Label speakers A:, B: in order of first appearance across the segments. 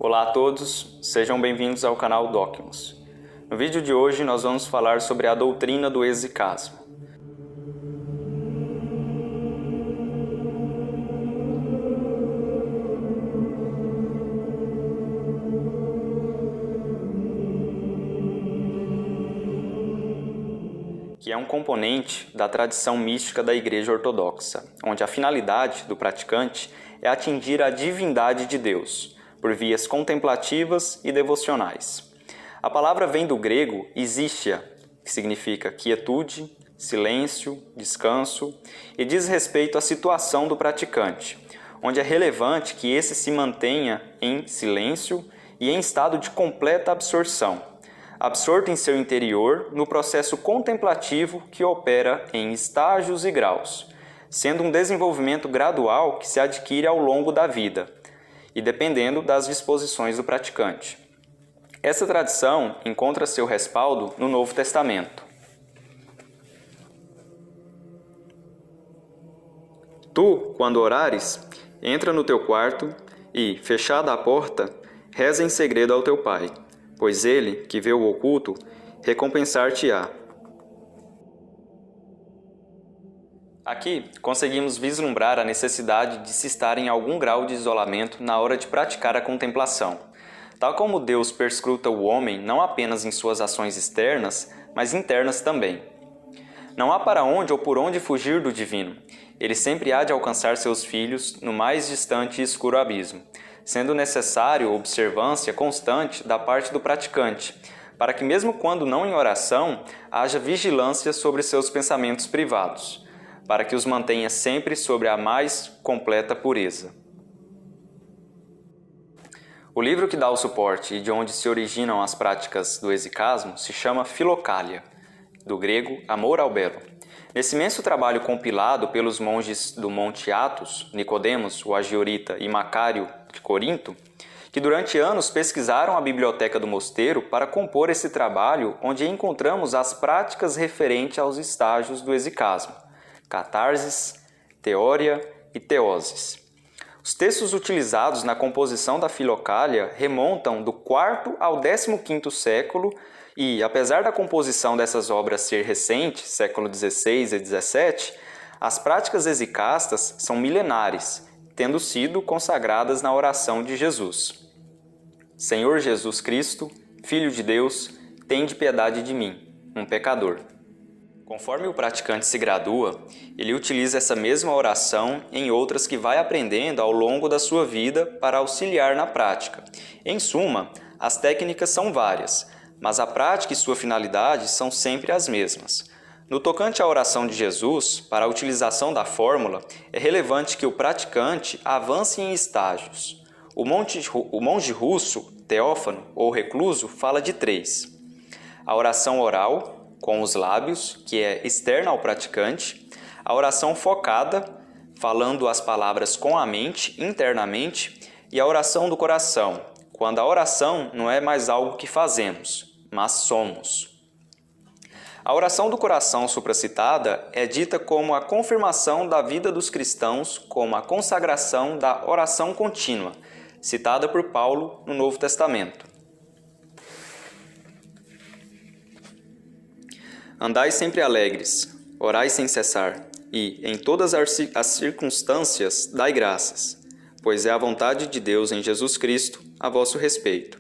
A: Olá a todos, sejam bem-vindos ao canal Docmos. No vídeo de hoje nós vamos falar sobre a doutrina do exicasmo. Que é um componente da tradição mística da Igreja Ortodoxa, onde a finalidade do praticante é atingir a divindade de Deus, por vias contemplativas e devocionais. A palavra vem do grego "isístia", que significa quietude, silêncio, descanso, e diz respeito à situação do praticante, onde é relevante que esse se mantenha em silêncio e em estado de completa absorção, absorto em seu interior no processo contemplativo que opera em estágios e graus, sendo um desenvolvimento gradual que se adquire ao longo da vida e dependendo das disposições do praticante. Essa tradição encontra seu respaldo no Novo Testamento. Tu, quando orares, entra no teu quarto e, fechada a porta, reza em segredo ao teu pai, pois ele, que vê o oculto, recompensar-te-á. Aqui, conseguimos vislumbrar a necessidade de se estar em algum grau de isolamento na hora de praticar a contemplação. Tal como Deus perscruta o homem não apenas em suas ações externas, mas internas também. Não há para onde ou por onde fugir do divino. Ele sempre há de alcançar seus filhos no mais distante e escuro abismo, sendo necessário observância constante da parte do praticante, para que mesmo quando não em oração, haja vigilância sobre seus pensamentos privados, para que os mantenha sempre sobre a mais completa pureza. O livro que dá o suporte e de onde se originam as práticas do exicasmo se chama Filocália, do grego Amor ao Belo. Nesse imenso trabalho compilado pelos monges do Monte Athos, Nicodemos, o Agiorita e Macário de Corinto, que durante anos pesquisaram a biblioteca do mosteiro para compor esse trabalho, onde encontramos as práticas referentes aos estágios do exicasmo, catarses, teória e teoses. Os textos utilizados na composição da Filocália remontam do IV ao XV século e, apesar da composição dessas obras ser recente, século XVI e XVII, as práticas exicastas são milenares, tendo sido consagradas na oração de Jesus. Senhor Jesus Cristo, Filho de Deus, tende piedade de mim, um pecador. Conforme o praticante se gradua, ele utiliza essa mesma oração em outras que vai aprendendo ao longo da sua vida para auxiliar na prática. Em suma, as técnicas são várias, mas a prática e sua finalidade são sempre as mesmas. No tocante à oração de Jesus, para a utilização da fórmula, é relevante que o praticante avance em estágios. O monge russo, Teófano ou recluso, fala de 3. A oração oral, com os lábios, que é externa ao praticante, a oração focada, falando as palavras com a mente, internamente, e a oração do coração, quando a oração não é mais algo que fazemos, mas somos. A oração do coração supracitada é dita como a confirmação da vida dos cristãos como a consagração da oração contínua, citada por Paulo no Novo Testamento. Andai sempre alegres, orai sem cessar, e, em todas as circunstâncias, dai graças, pois é a vontade de Deus em Jesus Cristo a vosso respeito.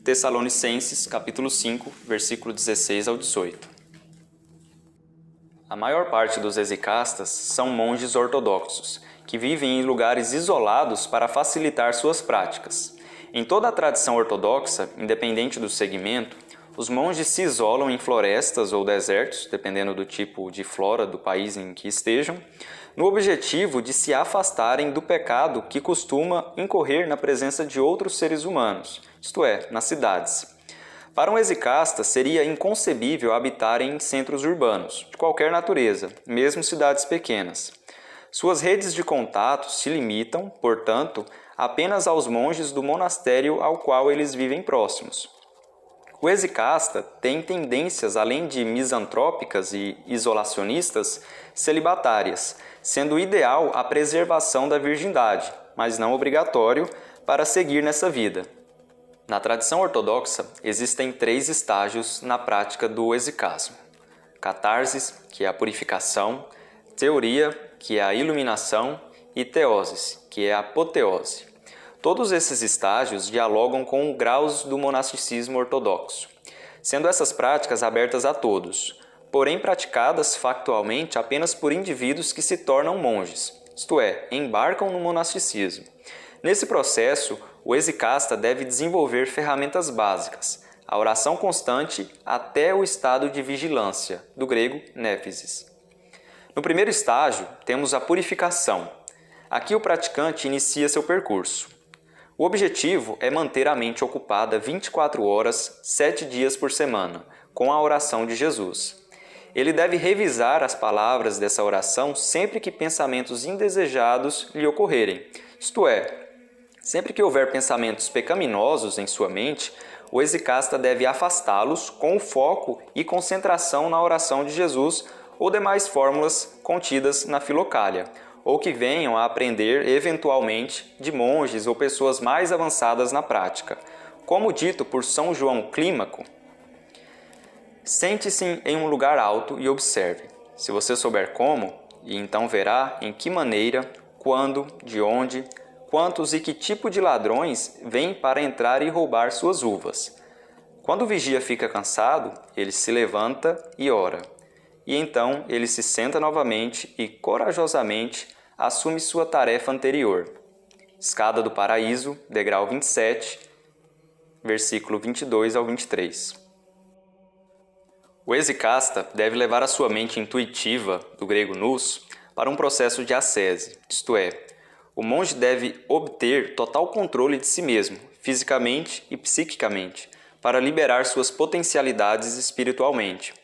A: Tessalonicenses, capítulo 5, versículo 16 ao 18. A maior parte dos exicastas são monges ortodoxos, que vivem em lugares isolados para facilitar suas práticas. Em toda a tradição ortodoxa, independente do segmento, os monges se isolam em florestas ou desertos, dependendo do tipo de flora do país em que estejam, no objetivo de se afastarem do pecado que costuma incorrer na presença de outros seres humanos, isto é, nas cidades. Para um exicasta, seria inconcebível habitar em centros urbanos, de qualquer natureza, mesmo cidades pequenas. Suas redes de contato se limitam, portanto, apenas aos monges do monastério ao qual eles vivem próximos. O exicasta tem tendências, além de misantrópicas e isolacionistas, celibatárias, sendo ideal a preservação da virgindade, mas não obrigatório para seguir nessa vida. Na tradição ortodoxa, existem 3 estágios na prática do exicasmo: catarsis, que é a purificação; teoria, que é a iluminação; e teoses, que é a apoteose. Todos esses estágios dialogam com os graus do monasticismo ortodoxo, sendo essas práticas abertas a todos, porém praticadas factualmente apenas por indivíduos que se tornam monges, isto é, embarcam no monasticismo. Nesse processo, o exicasta deve desenvolver ferramentas básicas, a oração constante até o estado de vigilância, do grego néfisis. No primeiro estágio, temos a purificação. Aqui o praticante inicia seu percurso. O objetivo é manter a mente ocupada 24 horas, 7 dias por semana, com a oração de Jesus. Ele deve revisar as palavras dessa oração sempre que pensamentos indesejados lhe ocorrerem, isto é, sempre que houver pensamentos pecaminosos em sua mente, o exicasta deve afastá-los com o foco e concentração na oração de Jesus ou demais fórmulas contidas na Filocália, ou que venham a aprender eventualmente de monges ou pessoas mais avançadas na prática. Como dito por São João Clímaco, sente-se em um lugar alto e observe. Se você souber como, e então verá em que maneira, quando, de onde, quantos e que tipo de ladrões vêm para entrar e roubar suas uvas. Quando o vigia fica cansado, ele se levanta e ora. E então ele se senta novamente e corajosamente assume sua tarefa anterior. Escada do Paraíso, degrau 27, versículo 22 ao 23. O exicasta deve levar a sua mente intuitiva, do grego nous, para um processo de ascese, isto é, o monge deve obter total controle de si mesmo, fisicamente e psiquicamente, para liberar suas potencialidades espiritualmente.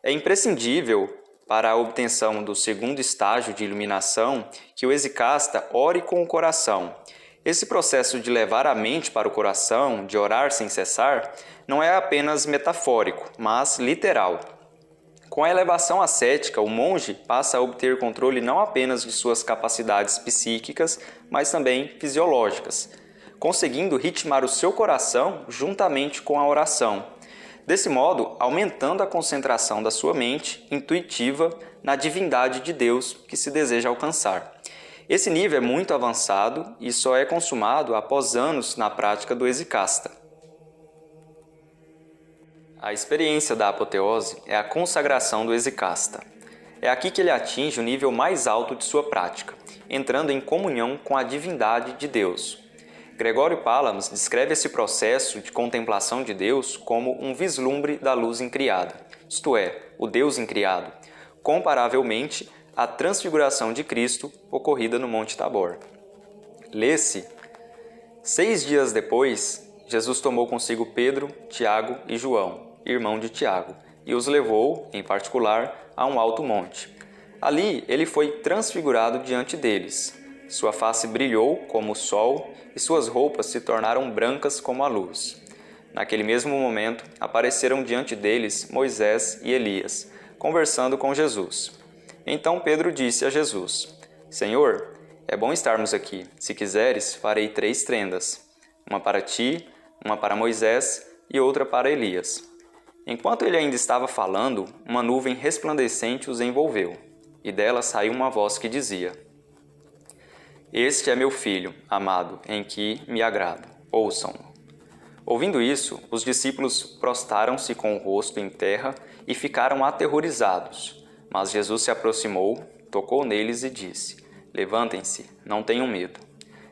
A: É imprescindível para a obtenção do segundo estágio de iluminação que o exicasta ore com o coração. Esse processo de levar a mente para o coração, de orar sem cessar, não é apenas metafórico, mas literal. Com a elevação ascética, o monge passa a obter controle não apenas de suas capacidades psíquicas, mas também fisiológicas, conseguindo ritmar o seu coração juntamente com a oração. Desse modo, aumentando a concentração da sua mente intuitiva na divindade de Deus que se deseja alcançar. Esse nível é muito avançado e só é consumado após anos na prática do exicasta. A experiência da apoteose é a consagração do exicasta. É aqui que ele atinge o nível mais alto de sua prática, entrando em comunhão com a divindade de Deus. Gregório Palamas descreve esse processo de contemplação de Deus como um vislumbre da luz incriada, isto é, o Deus incriado, comparavelmente à transfiguração de Cristo ocorrida no Monte Tabor. Lê-se: 6 dias depois, Jesus tomou consigo Pedro, Tiago e João, irmão de Tiago, e os levou, em particular, a um alto monte. Ali ele foi transfigurado diante deles. Sua face brilhou como o sol e suas roupas se tornaram brancas como a luz. Naquele mesmo momento, apareceram diante deles Moisés e Elias, conversando com Jesus. Então Pedro disse a Jesus: Senhor, é bom estarmos aqui. Se quiseres, farei 3 tendas, uma para ti, uma para Moisés e outra para Elias. Enquanto ele ainda estava falando, uma nuvem resplandecente os envolveu, e dela saiu uma voz que dizia: Este é meu filho, amado, em que me agrado. Ouçam-no. Ouvindo isso, os discípulos prostraram-se com o rosto em terra e ficaram aterrorizados. Mas Jesus se aproximou, tocou neles e disse: Levantem-se, não tenham medo.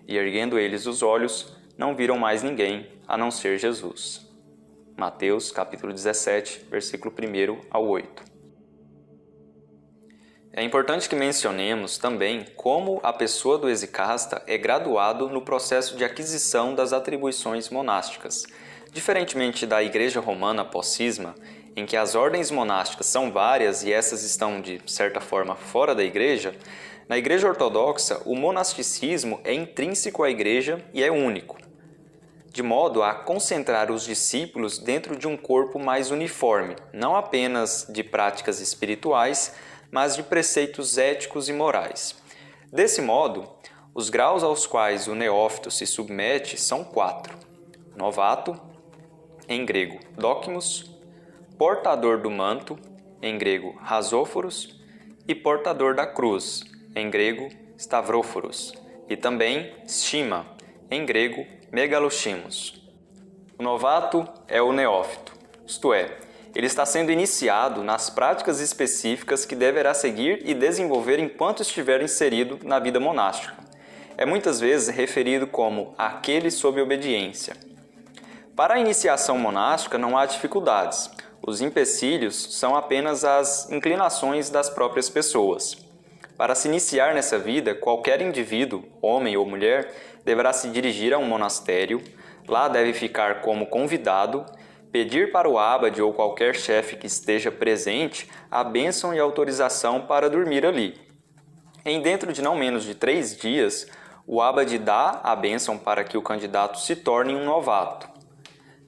A: E erguendo eles os olhos, não viram mais ninguém, a não ser Jesus. Mateus, capítulo 17, versículo 1 ao 8. É importante que mencionemos também como a pessoa do exicasta é graduado no processo de aquisição das atribuições monásticas. Diferentemente da Igreja Romana pós-cisma, em que as ordens monásticas são várias e essas estão, de certa forma, fora da Igreja, na Igreja Ortodoxa o monasticismo é intrínseco à Igreja e é único, de modo a concentrar os discípulos dentro de um corpo mais uniforme, não apenas de práticas espirituais, mas de preceitos éticos e morais. Desse modo, os graus aos quais o neófito se submete são 4. novato, em grego dokimos, portador do manto, em grego rasóforos, e portador da cruz, em grego stavróforos, e também schima, em grego megalochimos. O novato é o neófito, isto é, ele está sendo iniciado nas práticas específicas que deverá seguir e desenvolver enquanto estiver inserido na vida monástica. É muitas vezes referido como aquele sob obediência. Para a iniciação monástica não há dificuldades. Os empecilhos são apenas as inclinações das próprias pessoas. Para se iniciar nessa vida, qualquer indivíduo, homem ou mulher, deverá se dirigir a um monastério, lá deve ficar como convidado, pedir para o abade ou qualquer chefe que esteja presente a bênção e autorização para dormir ali. Em dentro de não menos de 3 dias, o abade dá a bênção para que o candidato se torne um novato.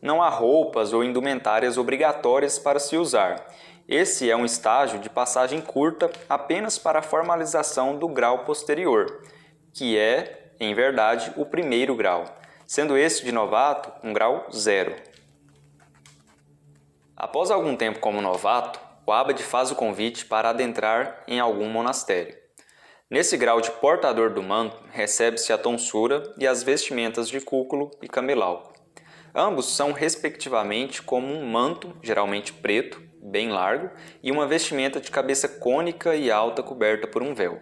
A: Não há roupas ou indumentárias obrigatórias para se usar. Esse é um estágio de passagem curta apenas para a formalização do grau posterior, que é, em verdade, o primeiro grau, sendo esse de novato um grau 0. Após algum tempo como novato, o abade faz o convite para adentrar em algum monastério. Nesse grau de portador do manto, recebe-se a tonsura e as vestimentas de cúculo e camelau. Ambos são respectivamente como um manto, geralmente preto, bem largo, e uma vestimenta de cabeça cônica e alta coberta por um véu.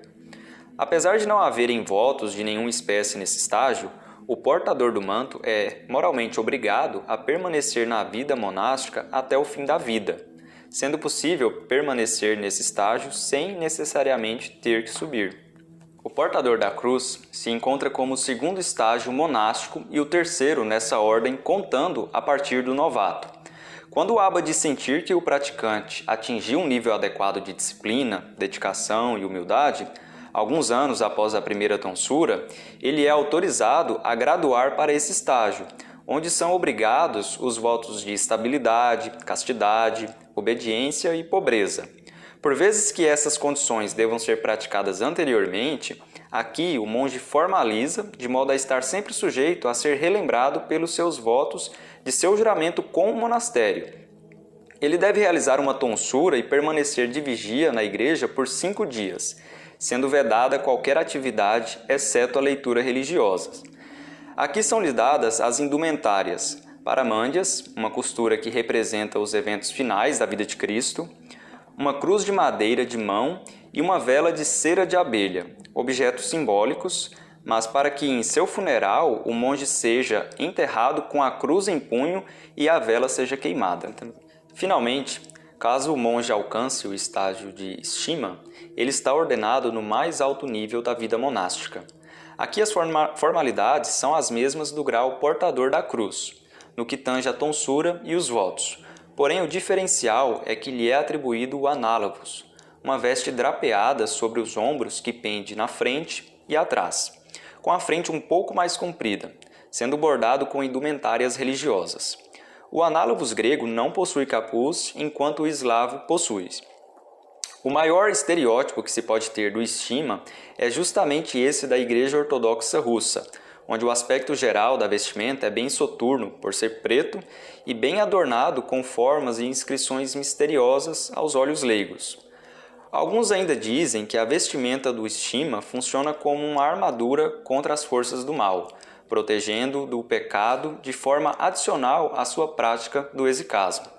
A: Apesar de não haverem votos de nenhuma espécie nesse estágio, o portador do manto é moralmente obrigado a permanecer na vida monástica até o fim da vida, sendo possível permanecer nesse estágio sem necessariamente ter que subir. O portador da cruz se encontra como o segundo estágio monástico e o terceiro nessa ordem, contando a partir do novato. Quando o abade sentir que o praticante atingiu um nível adequado de disciplina, dedicação e humildade, alguns anos após a primeira tonsura, ele é autorizado a graduar para esse estágio, onde são obrigados os votos de estabilidade, castidade, obediência e pobreza. Por vezes que essas condições devam ser praticadas anteriormente, aqui o monge formaliza de modo a estar sempre sujeito a ser relembrado pelos seus votos de seu juramento com o monastério. Ele deve realizar uma tonsura e permanecer de vigia na igreja por 5 dias, sendo vedada qualquer atividade, exceto a leitura religiosa. Aqui são-lhe dadas as indumentárias, paramândias, uma costura que representa os eventos finais da vida de Cristo, uma cruz de madeira de mão e uma vela de cera de abelha, objetos simbólicos, mas para que em seu funeral o monge seja enterrado com a cruz em punho e a vela seja queimada. Finalmente, caso o monge alcance o estágio de schima, ele está ordenado no mais alto nível da vida monástica. Aqui as formalidades são as mesmas do grau portador da cruz, no que tange a tonsura e os votos. Porém, o diferencial é que lhe é atribuído o análogos, uma veste drapeada sobre os ombros que pende na frente e atrás, com a frente um pouco mais comprida, sendo bordado com indumentárias religiosas. O análogos grego não possui capuz, enquanto o eslavo possui. O maior estereótipo que se pode ter do schima é justamente esse da Igreja Ortodoxa Russa, onde o aspecto geral da vestimenta é bem soturno, por ser preto, e bem adornado com formas e inscrições misteriosas aos olhos leigos. Alguns ainda dizem que a vestimenta do schima funciona como uma armadura contra as forças do mal, protegendo do pecado de forma adicional à sua prática do exicasmo.